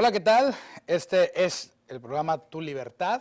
Hola, ¿qué tal? Este es el programa Tu Libertad.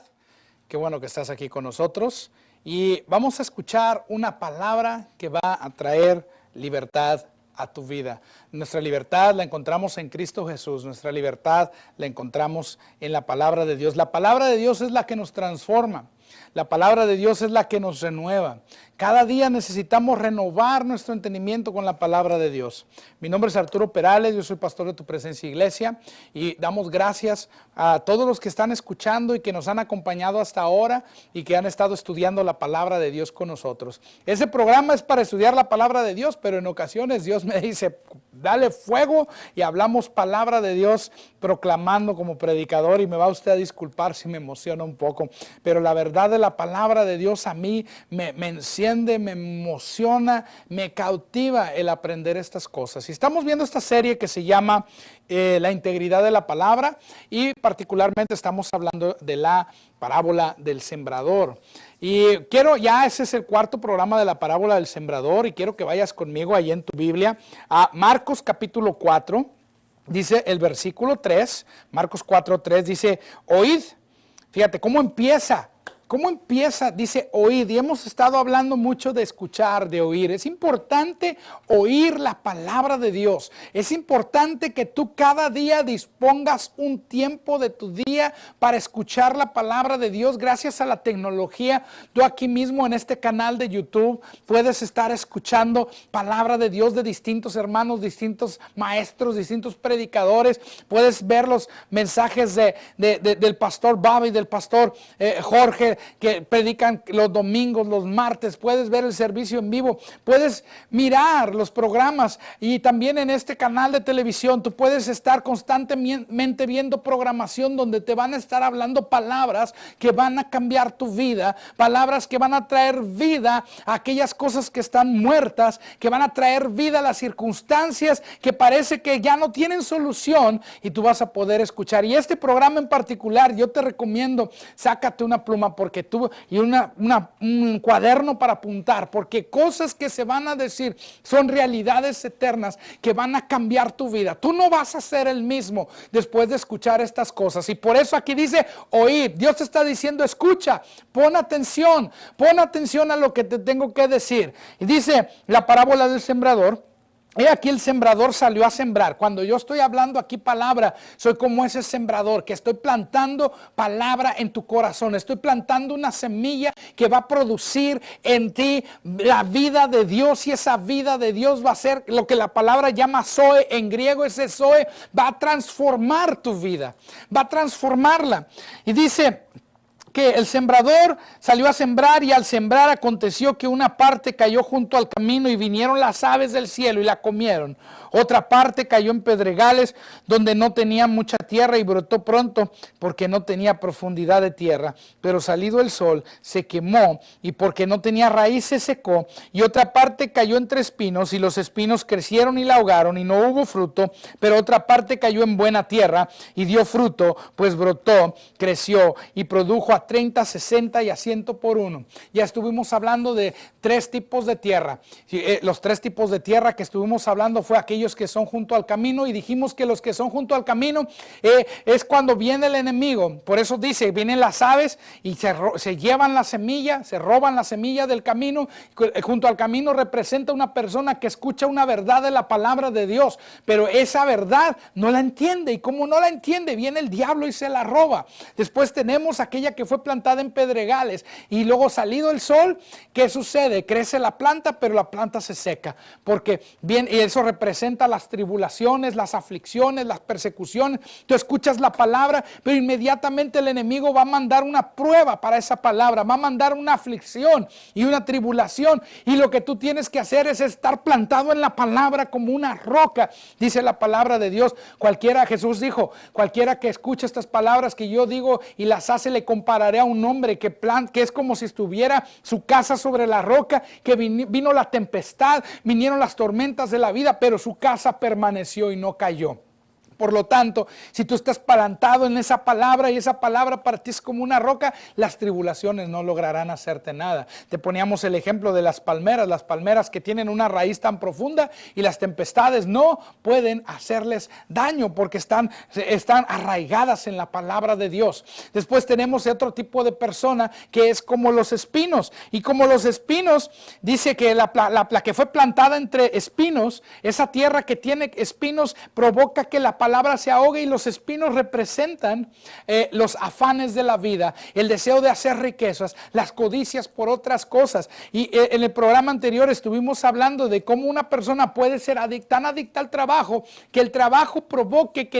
Qué bueno que estás aquí con nosotros. Y vamos a escuchar una palabra que va a traer libertad a tu vida. Nuestra libertad la encontramos en Cristo Jesús. Nuestra libertad la encontramos en la palabra de Dios. La palabra de Dios es la que nos transforma. La palabra de Dios es la que nos renueva. Cada día necesitamos renovar nuestro entendimiento con la palabra de Dios. Mi nombre es Arturo Perales, yo soy pastor de Tu Presencia Iglesia y damos gracias a todos los que están escuchando y que nos han acompañado hasta ahora y que han estado estudiando la palabra de Dios con nosotros. Ese programa es para estudiar la palabra de Dios, pero en ocasiones Dios me dice, dale fuego y hablamos palabra de Dios proclamando como predicador, y me va usted a disculpar si me emociona un poco, pero la verdad de la palabra de Dios a mí me enciende, me emociona, me cautiva el aprender estas cosas. Y estamos viendo esta serie que se llama La integridad de la palabra, y particularmente estamos hablando de la parábola del sembrador. Y ese es el cuarto programa de la parábola del sembrador, y quiero que vayas conmigo ahí en tu Biblia a Marcos capítulo 4, dice el versículo 3, Marcos 4:3 dice, oíd, fíjate cómo empieza. ¿Cómo empieza? Dice oíd, y hemos estado hablando mucho de escuchar, de oír. Es importante oír la palabra de Dios. Es importante que tú cada día dispongas un tiempo de tu día para escuchar la palabra de Dios. Gracias a la tecnología, tú aquí mismo en este canal de YouTube puedes estar escuchando palabra de Dios de distintos hermanos, distintos maestros, distintos predicadores. Puedes ver los mensajes del pastor Bobby, del pastor Jorge, que predican los domingos, los martes. Puedes ver el servicio en vivo, puedes mirar los programas, y también en este canal de televisión tú puedes estar constantemente viendo programación donde te van a estar hablando palabras que van a cambiar tu vida, palabras que van a traer vida a aquellas cosas que están muertas, que van a traer vida a las circunstancias que parece que ya no tienen solución, y tú vas a poder escuchar. Y este programa en particular, yo te recomiendo, sácate una pluma y un cuaderno para apuntar, porque cosas que se van a decir son realidades eternas que van a cambiar tu vida. Tú no vas a ser el mismo después de escuchar estas cosas, y por eso aquí dice oíd. Dios te está diciendo escucha, pon atención a lo que te tengo que decir. Y dice la parábola del sembrador. He aquí el sembrador salió a sembrar. Cuando yo estoy hablando aquí palabra, soy como ese sembrador que estoy plantando palabra en tu corazón. Estoy plantando una semilla que va a producir en ti la vida de Dios, y esa vida de Dios va a ser lo que la palabra llama Zoe. En griego ese Zoe va a transformar tu vida, va a transformarla. Y dice que el sembrador salió a sembrar, y al sembrar aconteció que una parte cayó junto al camino, y vinieron las aves del cielo y la comieron. Otra parte cayó en pedregales donde no tenía mucha tierra, y brotó pronto porque no tenía profundidad de tierra. Pero salido el sol se quemó, y porque no tenía raíz se secó. Y otra parte cayó entre espinos, y los espinos crecieron y la ahogaron, y no hubo fruto. Pero otra parte cayó en buena tierra y dio fruto, pues brotó, creció y produjo a 30, 60 y a 100 por uno. Ya estuvimos hablando de tres tipos de tierra. Los tres tipos de tierra que estuvimos hablando fue aquellos que son junto al camino, y dijimos que los que son junto al camino es cuando viene el enemigo. Por eso dice, vienen las aves y se llevan la semilla, se roban la semilla del camino. Junto al camino representa una persona que escucha una verdad de la palabra de Dios, pero esa verdad no la entiende, y como no la entiende, viene el diablo y se la roba. Después tenemos aquella que fue plantada en pedregales, y luego salido el sol, ¿qué sucede? Crece la planta, pero la planta se seca, porque bien, y eso representa las tribulaciones, las aflicciones, las persecuciones. Tú escuchas la palabra, pero inmediatamente el enemigo va a mandar una prueba para esa palabra, va a mandar una aflicción y una tribulación, y lo que tú tienes que hacer es estar plantado en la palabra como una roca. Dice la palabra de Dios, Jesús dijo, cualquiera que escuche estas palabras que yo digo y las hace, le compararé a un hombre que es como si estuviera su casa sobre la roca, que vino la tempestad, vinieron las tormentas de la vida, pero su casa permaneció y no cayó. Por lo tanto, si tú estás plantado en esa palabra y esa palabra para ti es como una roca, las tribulaciones no lograrán hacerte nada. Te poníamos el ejemplo de las palmeras que tienen una raíz tan profunda y las tempestades no pueden hacerles daño porque están arraigadas en la palabra de Dios. Después tenemos otro tipo de persona que es como los espinos. Y como los espinos, dice que la que fue plantada entre espinos, esa tierra que tiene espinos provoca que la palabra se ahogue, y los espinos representan los afanes de la vida, el deseo de hacer riquezas, las codicias por otras cosas. Y en el programa anterior estuvimos hablando de cómo una persona puede ser tan adicta al trabajo que el trabajo provoque que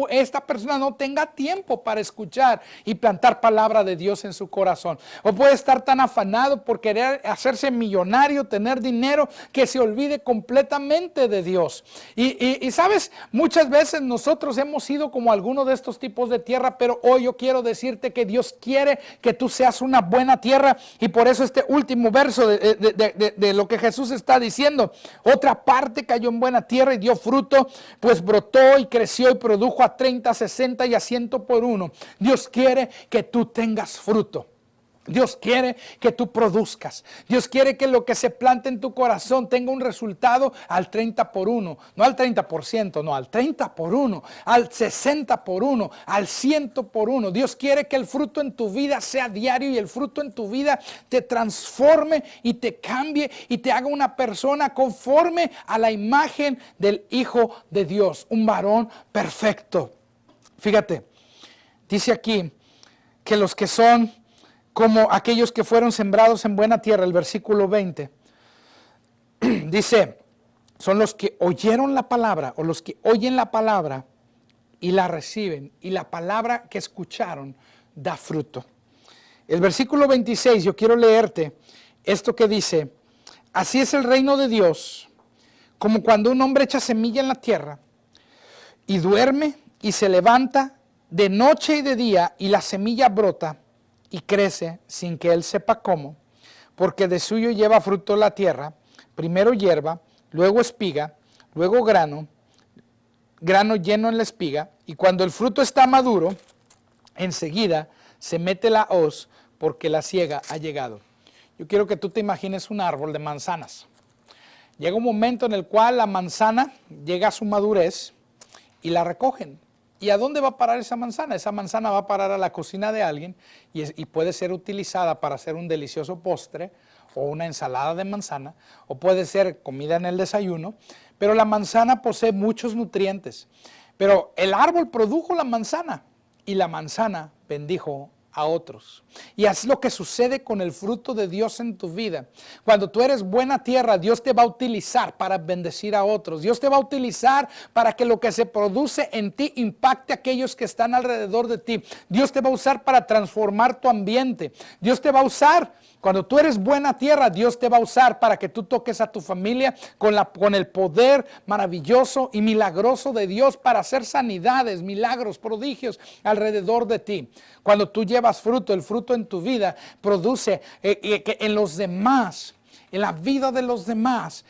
esta persona no tenga tiempo para escuchar y plantar palabra de Dios en su corazón. O puede estar tan afanado por querer hacerse millonario, tener dinero, que se olvide completamente de Dios. Y sabes, muchas veces nosotros hemos sido como alguno de estos tipos de tierra, pero hoy yo quiero decirte que Dios quiere que tú seas una buena tierra, y por eso este último verso de lo que Jesús está diciendo: otra parte cayó en buena tierra y dio fruto, pues brotó y creció y produjo a 30, 60 y a 100 por uno. Dios quiere que tú tengas fruto. Dios quiere que tú produzcas. Dios quiere que lo que se plante en tu corazón tenga un resultado al 30 por 1. No al 30%, no, al 30 por 1, al 60 por 1, al 100 por 1. Dios quiere que el fruto en tu vida sea diario y el fruto en tu vida te transforme y te cambie y te haga una persona conforme a la imagen del Hijo de Dios, un varón perfecto. Fíjate, dice aquí que los que son como aquellos que fueron sembrados en buena tierra, el versículo 20, dice, son los que oyeron la palabra, o los que oyen la palabra y la reciben, y la palabra que escucharon da fruto. El versículo 26, yo quiero leerte esto que dice: así es el reino de Dios, como cuando un hombre echa semilla en la tierra y duerme y se levanta de noche y de día, y la semilla brota y crece sin que él sepa cómo, porque de suyo lleva fruto la tierra, primero hierba, luego espiga, luego grano lleno en la espiga, y cuando el fruto está maduro, enseguida se mete la hoz, porque la siega ha llegado. Yo quiero que tú te imagines un árbol de manzanas. Llega un momento en el cual la manzana llega a su madurez y la recogen. ¿Y a dónde va a parar esa manzana? Esa manzana va a parar a la cocina de alguien y puede ser utilizada para hacer un delicioso postre o una ensalada de manzana, o puede ser comida en el desayuno, pero la manzana posee muchos nutrientes. Pero el árbol produjo la manzana y la manzana bendijo a otros. Y así es lo que sucede con el fruto de Dios en tu vida. Cuando tú eres buena tierra, Dios te va a utilizar para bendecir a otros. Dios te va a utilizar para que lo que se produce en ti impacte a aquellos que están alrededor de ti. Dios te va a usar para transformar tu ambiente. Dios te va a usar. Cuando tú eres buena tierra, Dios te va a usar para que tú toques a tu familia con el poder maravilloso y milagroso de Dios para hacer sanidades, milagros, prodigios alrededor de ti. Cuando tú llevas fruto, el fruto en tu vida produce que en los demás, en la vida de los demás,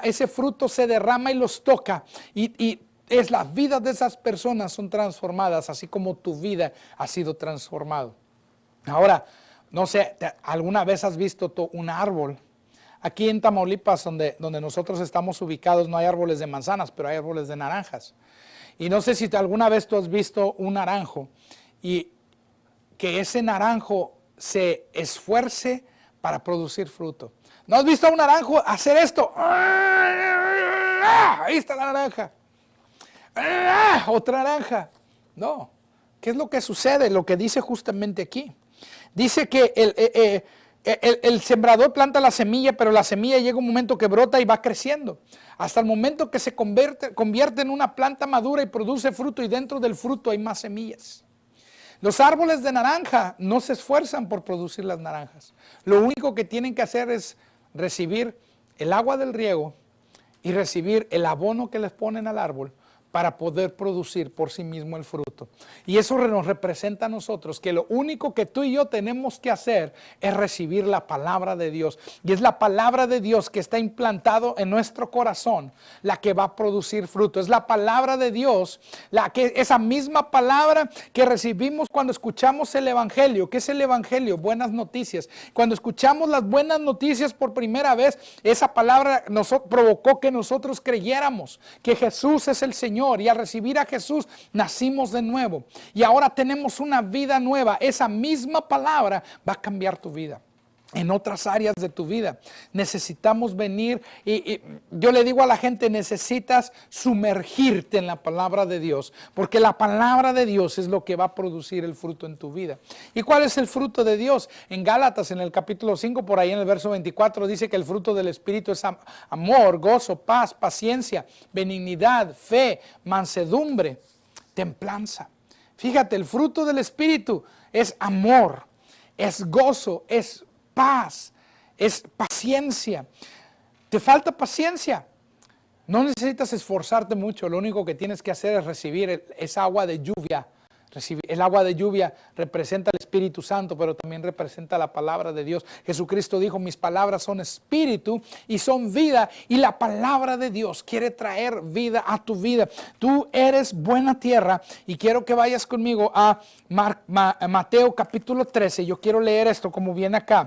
ese fruto se derrama y los toca, y las vidas de esas personas son transformadas, así como tu vida ha sido transformado. Ahora, no sé, ¿alguna vez has visto un árbol? Aquí en Tamaulipas, donde nosotros estamos ubicados, no hay árboles de manzanas, pero hay árboles de naranjas. Y no sé si alguna vez tú has visto un naranjo y que ese naranjo se esfuerce para producir fruto. ¿No has visto a un naranjo hacer esto? Ahí está la naranja. Otra naranja. No. ¿Qué es lo que sucede? Lo que dice justamente aquí. Dice que el sembrador planta la semilla, pero la semilla llega un momento que brota y va creciendo. Hasta el momento que se convierte en una planta madura y produce fruto, y dentro del fruto hay más semillas. Los árboles de naranja no se esfuerzan por producir las naranjas. Lo único que tienen que hacer es recibir el agua del riego y recibir el abono que les ponen al árbol para poder producir por sí mismo el fruto. Y eso nos representa a nosotros, que lo único que tú y yo tenemos que hacer es recibir la palabra de Dios. Y es la palabra de Dios que está implantado en nuestro corazón la que va a producir fruto. Es la palabra de Dios, esa misma palabra que recibimos cuando escuchamos el Evangelio. ¿Qué es el Evangelio? Buenas noticias. Cuando escuchamos las buenas noticias por primera vez, esa palabra provocó que nosotros creyéramos que Jesús es el Señor. Y al recibir a Jesús nacimos de nuevo y ahora tenemos una vida nueva. Esa misma palabra va a cambiar tu vida en otras áreas de tu vida. Necesitamos venir y yo le digo a la gente, necesitas sumergirte en la palabra de Dios, porque la palabra de Dios es lo que va a producir el fruto en tu vida. ¿Y cuál es el fruto de Dios? En Gálatas, en el capítulo 5, por ahí en el verso 24, dice que el fruto del Espíritu es amor, gozo, paz, paciencia, benignidad, fe, mansedumbre, templanza. Fíjate, el fruto del Espíritu es amor, es gozo, es paz, es paciencia. ¿Te falta paciencia? No necesitas esforzarte mucho, lo único que tienes que hacer es recibir esa agua de lluvia. El agua de lluvia representa el Espíritu Santo, pero también representa la palabra de Dios. Jesucristo dijo, mis palabras son espíritu y son vida, y la palabra de Dios quiere traer vida a tu vida. Tú eres buena tierra, y quiero que vayas conmigo a Mateo capítulo 13. Yo quiero leer esto como viene acá.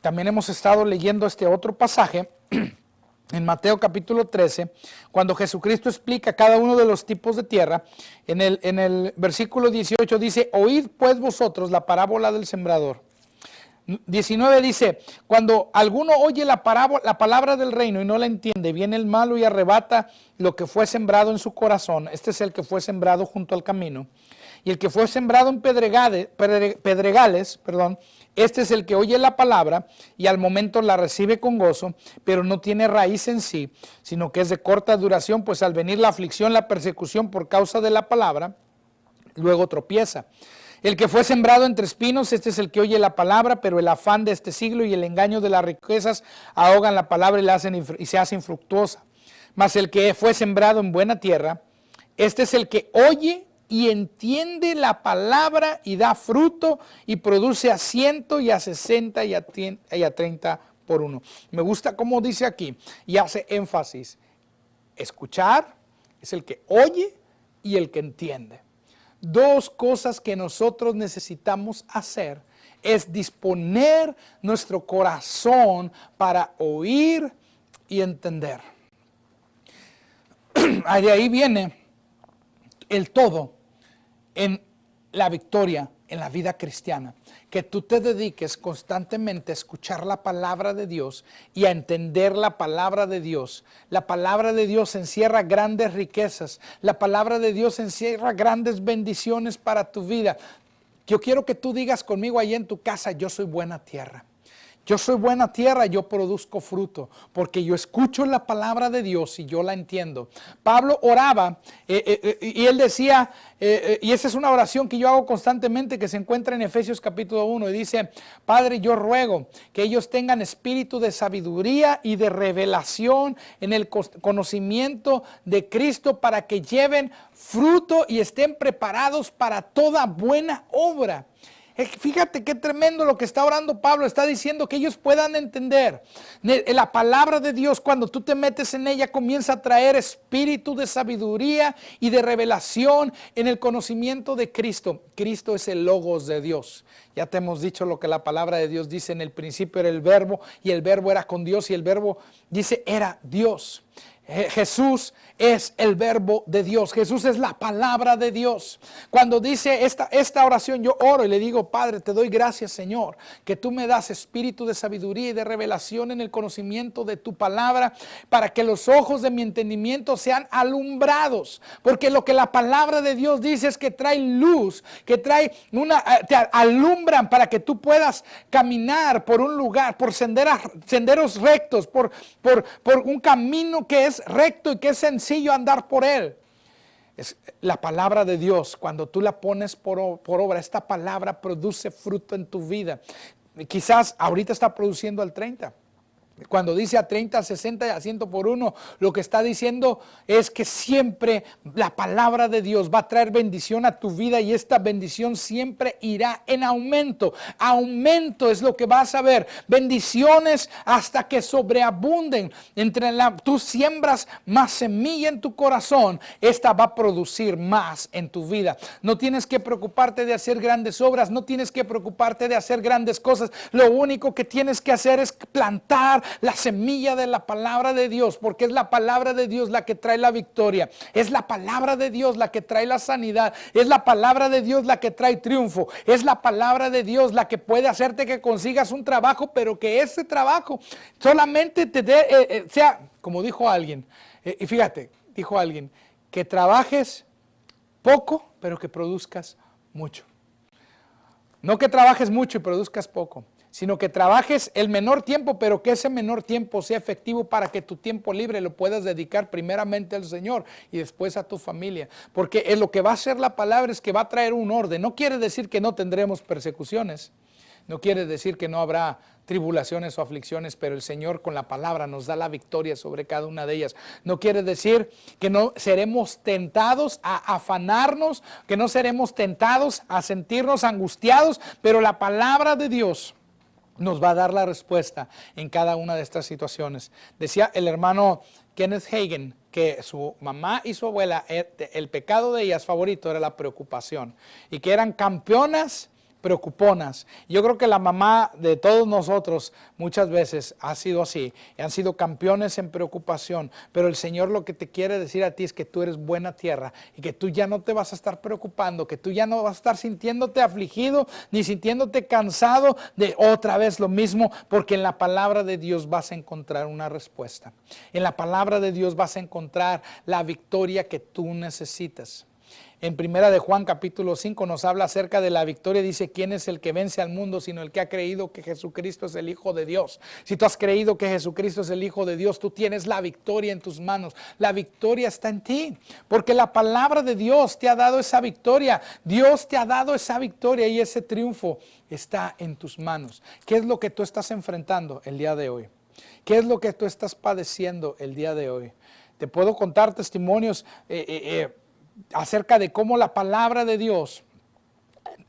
También hemos estado leyendo este otro pasaje en Mateo capítulo 13, cuando Jesucristo explica cada uno de los tipos de tierra. En el versículo 18 dice, oíd pues vosotros la parábola del sembrador. 19 dice, cuando alguno oye la palabra del reino y no la entiende, viene el malo y arrebata lo que fue sembrado en su corazón. Este es el que fue sembrado junto al camino. Y el que fue sembrado en pedregales, este es el que oye la palabra y al momento la recibe con gozo, pero no tiene raíz en sí, sino que es de corta duración, pues al venir la aflicción, la persecución por causa de la palabra, luego tropieza. El que fue sembrado entre espinos, este es el que oye la palabra, pero el afán de este siglo y el engaño de las riquezas ahogan la palabra y se hace infructuosa. Mas el que fue sembrado en buena tierra, este es el que oye y entiende la palabra y da fruto y produce a 100 y a 60 y a 30 por uno. Me gusta cómo dice aquí y hace énfasis. Escuchar es el que oye y el que entiende. Dos cosas que nosotros necesitamos hacer es disponer nuestro corazón para oír y entender. De ahí viene el todo en la victoria en la vida cristiana, que tú te dediques constantemente a escuchar la palabra de Dios y a entender la palabra de Dios. La palabra de Dios encierra grandes riquezas, la palabra de Dios encierra grandes bendiciones para tu vida. Yo quiero que tú digas conmigo ahí en tu casa, yo soy buena tierra. Yo soy buena tierra, yo produzco fruto, porque yo escucho la palabra de Dios y yo la entiendo. Pablo oraba y él decía, y esa es una oración que yo hago constantemente, que se encuentra en Efesios capítulo 1, y dice, Padre, yo ruego que ellos tengan espíritu de sabiduría y de revelación en el conocimiento de Cristo, para que lleven fruto y estén preparados para toda buena obra. Fíjate qué tremendo lo que está orando Pablo. Está diciendo que ellos puedan entender la palabra de Dios. Cuando tú te metes en ella, comienza a traer espíritu de sabiduría y de revelación en el conocimiento de Cristo. Cristo es el logos de Dios. Ya te hemos dicho lo que la palabra de Dios dice. En el principio era el verbo, y el verbo era con Dios, y el verbo, dice, era Dios. Jesús es el verbo de Dios. Jesús es la palabra de Dios. Cuando dice esta oración, yo oro y le digo, Padre, te doy gracias, Señor, que tú me das espíritu de sabiduría y de revelación en el conocimiento de tu palabra, para que los ojos de mi entendimiento sean alumbrados. Porque lo que la palabra de Dios dice es que trae luz, que te alumbran para que tú puedas caminar por un lugar, por senderos rectos, por un camino que es recto y que es sencillo andar por él. Es la palabra de Dios. Cuando tú la pones por obra, esta palabra produce fruto en tu vida. Quizás ahorita está produciendo al 30. Cuando dice a 30, a 60 y a 100 por uno, lo que está diciendo es que siempre la palabra de Dios va a traer bendición a tu vida y esta bendición siempre irá en aumento. Aumento es lo que vas a ver. Bendiciones hasta que sobreabunden. Tú siembras más semilla en tu corazón, esta va a producir más en tu vida. No tienes que preocuparte de hacer grandes obras, no tienes que preocuparte de hacer grandes cosas. Lo único que tienes que hacer es plantar la semilla de la palabra de Dios, porque es la palabra de Dios la que trae la victoria, es la palabra de Dios la que trae la sanidad, es la palabra de Dios la que trae triunfo, es la palabra de Dios la que puede hacerte que consigas un trabajo, pero que ese trabajo solamente te dé, sea, como dijo alguien, y fíjate, dijo alguien, que trabajes poco, pero que produzcas mucho. No que trabajes mucho y produzcas poco, sino que trabajes el menor tiempo, pero que ese menor tiempo sea efectivo para que tu tiempo libre lo puedas dedicar primeramente al Señor y después a tu familia. Porque lo que va a hacer la palabra es que va a traer un orden. No quiere decir que no tendremos persecuciones, no quiere decir que no habrá tribulaciones o aflicciones, pero el Señor con la palabra nos da la victoria sobre cada una de ellas. No quiere decir que no seremos tentados a afanarnos, que no seremos tentados a sentirnos angustiados, pero la palabra de Dios nos va a dar la respuesta en cada una de estas situaciones. Decía el hermano Kenneth Hagin que su mamá y su abuela, el pecado de ellas favorito era la preocupación y que eran campeonas preocuponas. Yo creo que la mamá de todos nosotros muchas veces ha sido así, han sido campeones en preocupación, pero el Señor lo que te quiere decir a ti es que tú eres buena tierra y que tú ya no te vas a estar preocupando, que tú ya no vas a estar sintiéndote afligido ni sintiéndote cansado de otra vez lo mismo, porque en la palabra de Dios vas a encontrar una respuesta. En la palabra de Dios vas a encontrar la victoria que tú necesitas. En primera de Juan capítulo 5 nos habla acerca de la victoria, dice, ¿quién es el que vence al mundo sino el que ha creído que Jesucristo es el Hijo de Dios? Si tú has creído que Jesucristo es el Hijo de Dios, tú tienes la victoria en tus manos. La victoria está en ti, porque la palabra de Dios te ha dado esa victoria. Dios te ha dado esa victoria y ese triunfo está en tus manos. ¿Qué es lo que tú estás enfrentando el día de hoy? ¿Qué es lo que tú estás padeciendo el día de hoy? Te puedo contar testimonios acerca de cómo la palabra de Dios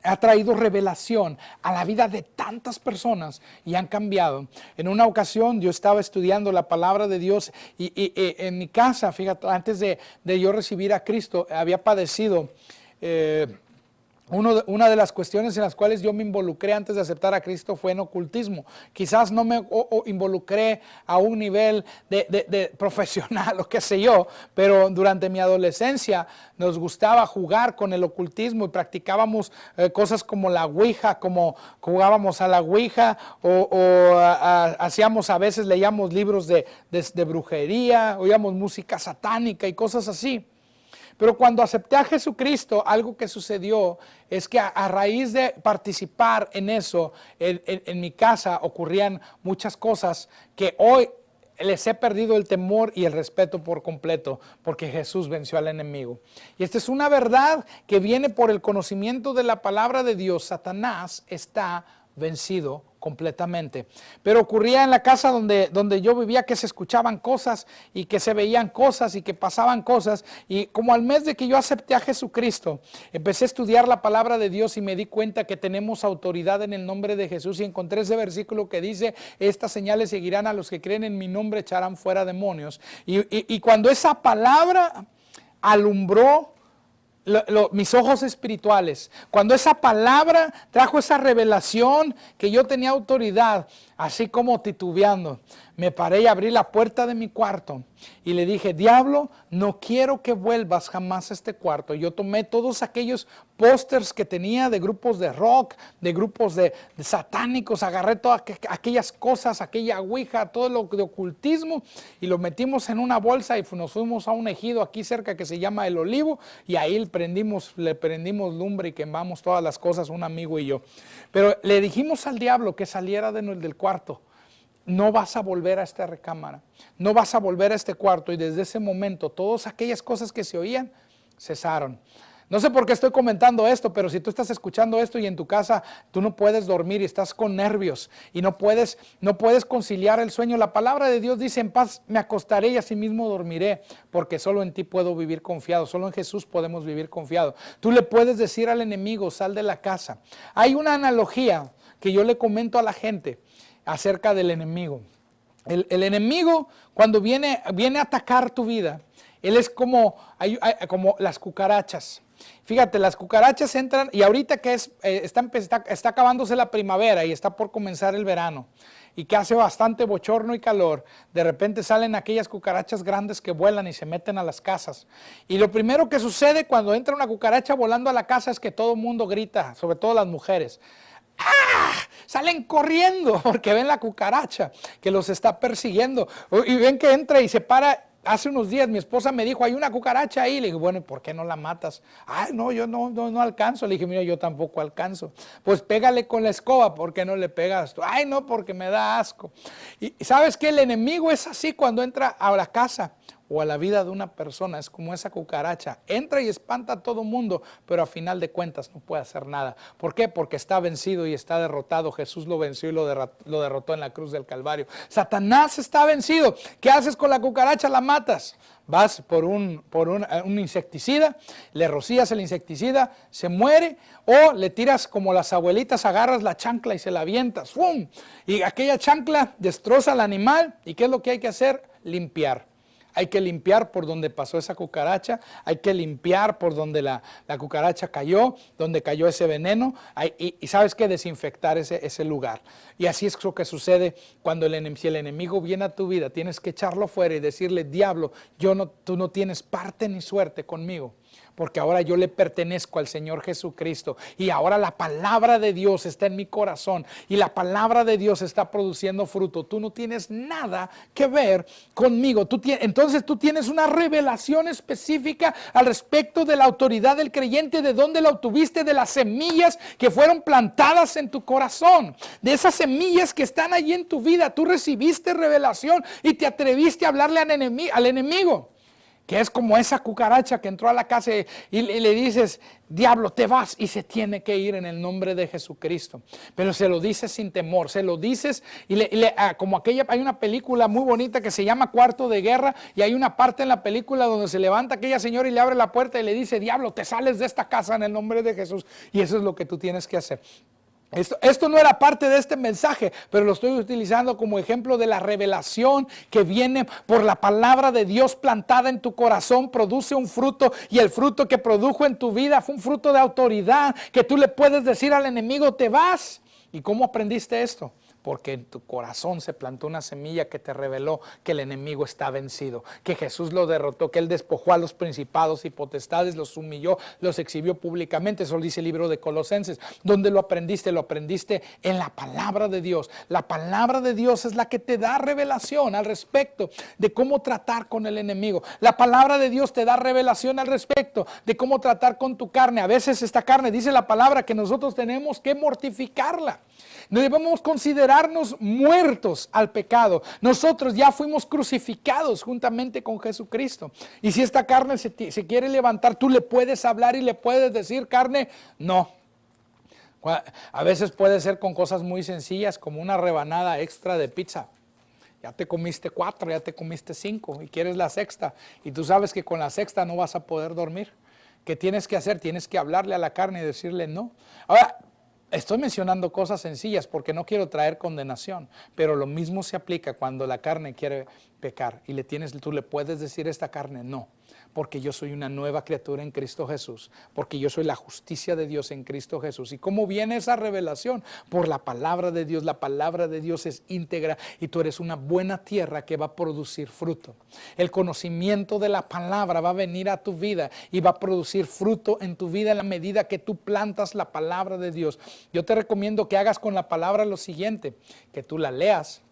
ha traído revelación a la vida de tantas personas y han cambiado. En una ocasión yo estaba estudiando la palabra de Dios y en mi casa, fíjate, antes de yo recibir a Cristo, había padecido una de las cuestiones en las cuales yo me involucré antes de aceptar a Cristo fue en ocultismo. Quizás no me involucré a un nivel de profesional o qué sé yo, pero durante mi adolescencia nos gustaba jugar con el ocultismo y practicábamos cosas como la ouija, como jugábamos a la ouija hacíamos, a veces leíamos libros de brujería, oíamos música satánica y cosas así. Pero cuando acepté a Jesucristo, algo que sucedió es que a raíz de participar en eso, en mi casa ocurrían muchas cosas que hoy les he perdido el temor y el respeto por completo, porque Jesús venció al enemigo. Y esta es una verdad que viene por el conocimiento de la palabra de Dios. Satanás está vencido completamente. Pero ocurría en la casa donde yo vivía que se escuchaban cosas y que se veían cosas y que pasaban cosas. Y como al mes de que yo acepté a Jesucristo, empecé a estudiar la palabra de Dios y me di cuenta que tenemos autoridad en el nombre de Jesús. Y encontré ese versículo que dice, estas señales seguirán a los que creen en mi nombre, echarán fuera demonios. Y cuando esa palabra alumbró mis ojos espirituales, cuando esa palabra trajo esa revelación que yo tenía autoridad, así como titubeando, me paré y abrí la puerta de mi cuarto y le dije, diablo, no quiero que vuelvas jamás a este cuarto. Yo tomé todos aquellos pósters que tenía de grupos de rock, de grupos de satánicos, agarré todas aquellas cosas, aquella ouija, todo lo de ocultismo y lo metimos en una bolsa y nos fuimos a un ejido aquí cerca que se llama El Olivo y ahí le prendimos lumbre y quemamos todas las cosas, un amigo y yo. Pero le dijimos al diablo que saliera del cuarto. No vas a volver a esta recámara, no vas a volver a este cuarto. Y desde ese momento todas aquellas cosas que se oían cesaron. No sé por qué estoy comentando esto, pero si tú estás escuchando esto y en tu casa tú no puedes dormir y estás con nervios y no puedes conciliar el sueño, la palabra de Dios dice: en paz me acostaré y asimismo dormiré, porque solo en ti puedo vivir confiado, solo en Jesús podemos vivir confiado. Tú le puedes decir al enemigo: sal de la casa. Hay una analogía que yo le comento a la gente acerca del enemigo. El enemigo, cuando viene a atacar tu vida, él es como las cucarachas. Fíjate, las cucarachas entran, y ahorita que está acabándose la primavera y está por comenzar el verano, y que hace bastante bochorno y calor, de repente salen aquellas cucarachas grandes que vuelan y se meten a las casas. Y lo primero que sucede cuando entra una cucaracha volando a la casa es que todo el mundo grita, sobre todo las mujeres. ¡Ah! Salen corriendo porque ven la cucaracha que los está persiguiendo. Y ven que entra y se para. Hace unos días mi esposa me dijo: hay una cucaracha ahí. Le dije: bueno, ¿y por qué no la matas? Ay, no, yo no alcanzo. Le dije: mira, yo tampoco alcanzo. Pues pégale con la escoba. ¿Por qué no le pegas tú? Ay, no, porque me da asco. Y ¿sabes qué? El enemigo es así cuando entra a la casa o a la vida de una persona. Es como esa cucaracha. Entra y espanta a todo mundo, pero a final de cuentas no puede hacer nada. ¿Por qué? Porque está vencido y está derrotado. Jesús lo venció y lo derrotó en la cruz del Calvario. Satanás está vencido. ¿Qué haces con la cucaracha? La matas. Vas por un insecticida, le rocías el insecticida, se muere, o le tiras como las abuelitas, agarras la chancla y se la avientas. ¡Fum! Y aquella chancla destroza al animal. ¿Y qué es lo que hay que hacer? Limpiar. Hay que limpiar por donde pasó esa cucaracha, hay que limpiar por donde la cucaracha cayó, donde cayó ese veneno, y sabes que desinfectar ese lugar. Y así es lo que sucede cuando si el enemigo viene a tu vida, tienes que echarlo fuera y decirle: diablo, tú no tienes parte ni suerte conmigo, porque ahora yo le pertenezco al Señor Jesucristo, y ahora la palabra de Dios está en mi corazón, y la palabra de Dios está produciendo fruto. Tú no tienes nada que ver conmigo. Entonces tú tienes una revelación específica al respecto de la autoridad del creyente, de dónde la obtuviste, de las semillas que fueron plantadas en tu corazón, de esas semillas que están allí en tu vida. Tú recibiste revelación y te atreviste a hablarle al enemigo. Que es como esa cucaracha que entró a la casa y le dices: diablo, te vas, y se tiene que ir en el nombre de Jesucristo. Pero se lo dices sin temor, se lo dices como hay una película muy bonita que se llama Cuarto de Guerra, y hay una parte en la película donde se levanta aquella señora y le abre la puerta y le dice: diablo, te sales de esta casa en el nombre de Jesús. Y eso es lo que tú tienes que hacer. Esto no era parte de este mensaje, pero lo estoy utilizando como ejemplo de la revelación que viene por la palabra de Dios plantada en tu corazón. Produce un fruto, y el fruto que produjo en tu vida fue un fruto de autoridad, que tú le puedes decir al enemigo: te vas. ¿Y cómo aprendiste esto? Porque en tu corazón se plantó una semilla que te reveló que el enemigo está vencido, que Jesús lo derrotó, que Él despojó a los principados y potestades, los humilló, los exhibió públicamente. Eso lo dice el libro de Colosenses. ¿Dónde lo aprendiste? Lo aprendiste en la palabra de Dios. La palabra de Dios es la que te da revelación al respecto de cómo tratar con el enemigo. La palabra de Dios te da revelación al respecto de cómo tratar con tu carne. A veces esta carne, dice la palabra, que nosotros tenemos que mortificarla. No debemos considerarnos muertos al pecado. Nosotros ya fuimos crucificados juntamente con Jesucristo. Y si esta carne se quiere levantar, tú le puedes hablar y le puedes decir: carne, no. A veces puede ser con cosas muy sencillas, como una rebanada extra de pizza. Ya te comiste 4, ya te comiste 5 y quieres la sexta. Y tú sabes que con la sexta no vas a poder dormir. ¿Qué tienes que hacer? Tienes que hablarle a la carne y decirle no. Ahora, estoy mencionando cosas sencillas porque no quiero traer condenación, pero lo mismo se aplica cuando la carne quiere pecar y tú le puedes decir a esta carne: no, porque yo soy una nueva criatura en Cristo Jesús, porque yo soy la justicia de Dios en Cristo Jesús. ¿Y cómo viene esa revelación? Por la palabra de Dios. La palabra de Dios es íntegra y tú eres una buena tierra que va a producir fruto. El conocimiento de la palabra va a venir a tu vida y va a producir fruto en tu vida en la medida que tú plantas la palabra de Dios. Yo te recomiendo que hagas con la palabra lo siguiente: que tú la leas,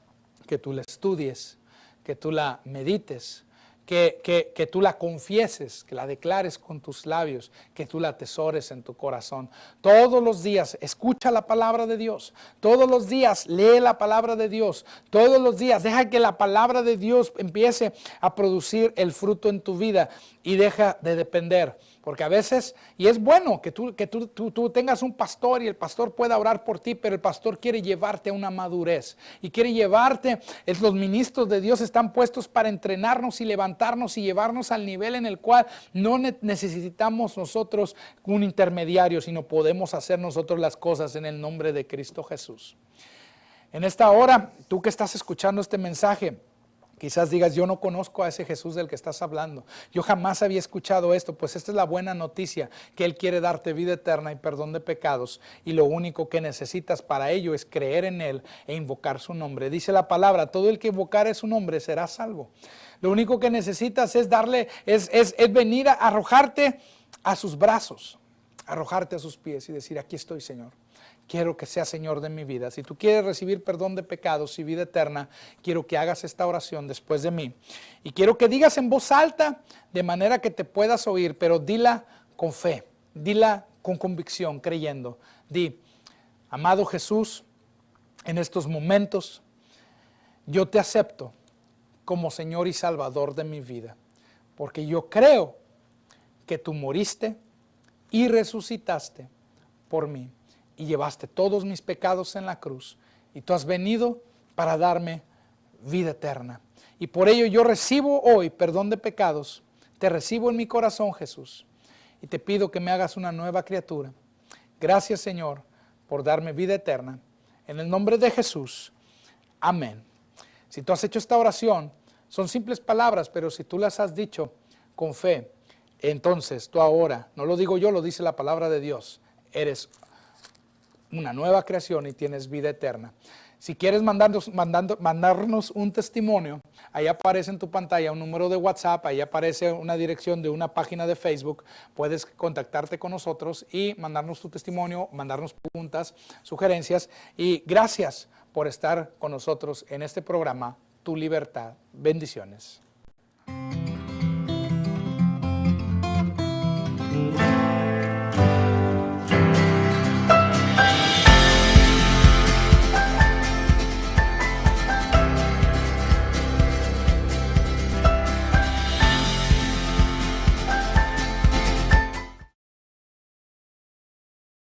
que tú la estudies, que tú la medites, que tú la confieses, que la declares con tus labios, que tú la atesores en tu corazón. Todos los días escucha la palabra de Dios, todos los días lee la palabra de Dios, todos los días deja que la palabra de Dios empiece a producir el fruto en tu vida y deja de depender Porque a veces, y es bueno que tú tengas un pastor y el pastor pueda orar por ti, pero el pastor quiere llevarte a una madurez y quiere llevarte, los ministros de Dios están puestos para entrenarnos y levantarnos y llevarnos al nivel en el cual no necesitamos nosotros un intermediario, sino podemos hacer nosotros las cosas en el nombre de Cristo Jesús. En esta hora, tú que estás escuchando este mensaje, quizás digas, yo no conozco a ese Jesús del que estás hablando. Yo jamás había escuchado esto. Pues esta es la buena noticia, que Él quiere darte vida eterna y perdón de pecados. Y lo único que necesitas para ello es creer en Él e invocar su nombre. Dice la palabra, todo el que invocare su nombre será salvo. Lo único que necesitas es es venir a arrojarte a sus brazos, arrojarte a sus pies y decir, aquí estoy, Señor. Quiero que seas Señor de mi vida. Si tú quieres recibir perdón de pecados y vida eterna, quiero que hagas esta oración después de mí. Y quiero que digas en voz alta, de manera que te puedas oír, pero dila con fe, dila con convicción, creyendo. Di, amado Jesús, en estos momentos, yo te acepto como Señor y Salvador de mi vida, porque yo creo que tú moriste y resucitaste por mí. Y llevaste todos mis pecados en la cruz. Y tú has venido para darme vida eterna. Y por ello yo recibo hoy perdón de pecados. Te recibo en mi corazón, Jesús. Y te pido que me hagas una nueva criatura. Gracias, Señor, por darme vida eterna. En el nombre de Jesús. Amén. Si tú has hecho esta oración, son simples palabras, pero si tú las has dicho con fe, entonces tú ahora, no lo digo yo, lo dice la palabra de Dios, eres una nueva creación y tienes vida eterna. Si quieres mandarnos un testimonio, ahí aparece en tu pantalla un número de WhatsApp, ahí aparece una dirección de una página de Facebook. Puedes contactarte con nosotros y mandarnos tu testimonio, mandarnos preguntas, sugerencias. Y gracias por estar con nosotros en este programa, Tu Libertad. Bendiciones.